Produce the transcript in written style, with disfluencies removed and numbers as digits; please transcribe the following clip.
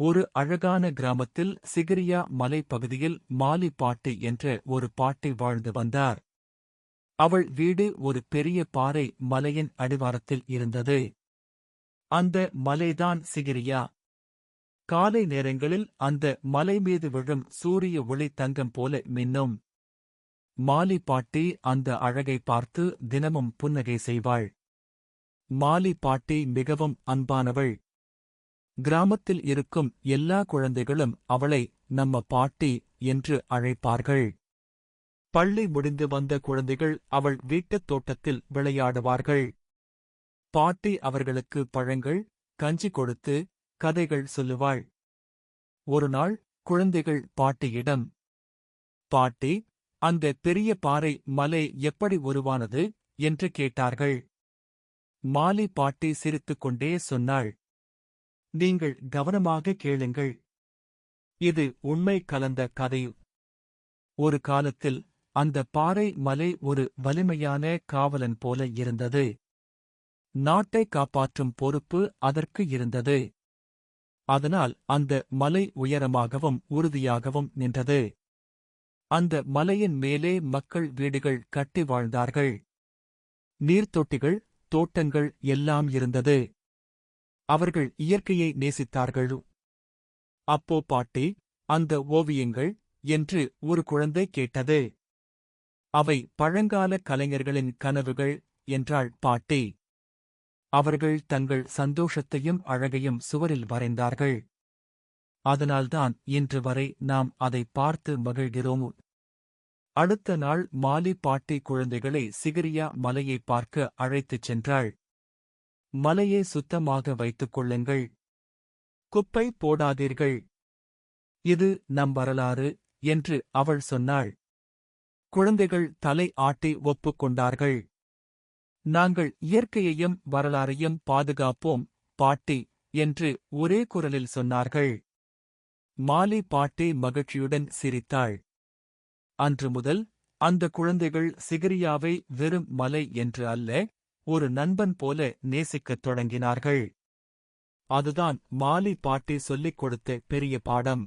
ஒரு அழகான கிராமத்தில் சிகிரியா மலைப்பகுதியில் மாலி பாட்டி என்ற ஒரு பாட்டி வாழ்ந்து வந்தார். அவள் வீடு ஒரு பெரிய பாறை மலையின் அடிவாரத்தில் இருந்தது. அந்த மலைதான் சிகிரியா. காலை நேரங்களில் அந்த மலை மீது விழும் சூரிய ஒளி தங்கம் போல மின்னும். மாலி பாட்டி அந்த அழகை பார்த்து தினமும் புன்னகை செய்வாள். மாலி பாட்டி மிகவும் அன்பானவள். கிராமத்தில் இருக்கும் எல்லா குழந்தைகளும் அவளை நம்ம பாட்டி என்று அழைப்பார்கள். பள்ளி முடிந்து வந்த குழந்தைகள் அவள் வீட்டுத் தோட்டத்தில் விளையாடுவார்கள். பாட்டி அவர்களுக்கு பழங்கள், கஞ்சி கொடுத்து கதைகள் சொல்லுவாள். ஒருநாள் குழந்தைகள் பாட்டியிடம், பாட்டி, அந்த பெரிய பாறை மலை எப்படி உருவானது என்று கேட்டார்கள். மாலி பாட்டி சிரித்துக்கொண்டே சொன்னாள், நீங்கள் கவனமாக கேளுங்கள். இது உண்மை கலந்த கதை. ஒரு காலத்தில் அந்த பாறை மலை ஒரு வலிமையான காவலன் போல இருந்தது. நாட்டை காப்பாற்றும் பொறுப்பு அதற்கு இருந்தது. அதனால் அந்த மலை உயரமாகவும் உறுதியாகவும் நின்றது. அந்த மலையின் மேலே மக்கள் வீடுகள் கட்டி வாழ்ந்தார்கள். நீர்த்தொட்டிகள், தோட்டங்கள் எல்லாம் இருந்தது. அவர்கள் இயற்கையை நேசித்தார்கள். அப்போ பாட்டி, அந்த ஓவியங்கள் என்று ஒரு குழந்தை கேட்டது. அவை பழங்கால கலைஞர்களின் கனவுகள் என்றாள் பாட்டி. அவர்கள் தங்கள் சந்தோஷத்தையும் அழகையும் சுவரில் வரைந்தார்கள். அதனால்தான் இன்று வரை நாம் அதை பார்த்து மகிழ்கிறோம். அடுத்த நாள் மாலி பாட்டி குழந்தைகளை சிகிரியா மலையை பார்க்க அழைத்துச் சென்றாள். மலையை சுத்தமாக வைத்துக் கொள்ளுங்கள். குப்பை போடாதீர்கள். இது நம் வரலாறு என்று அவள் சொன்னாள். குழந்தைகள் தலை ஆட்டி ஒப்புக்கொண்டார்கள். நாங்கள் இயற்கையையும் வரலாறையும் பாதுகாப்போம், பாட்டி என்று ஒரே குரலில் சொன்னார்கள். மாலி பாட்டி மகிழ்ச்சியுடன் சிரித்தாள். அன்று முதல் அந்த குழந்தைகள் சிகிரியாவை வெறும் மலை என்று அல்ல, ஒரு நண்பன் போல நேசிக்கத் தொடங்கினார்கள். அதுதான் மாலி பாட்டி சொல்லிக் கொடுத்த பெரிய பாடம்.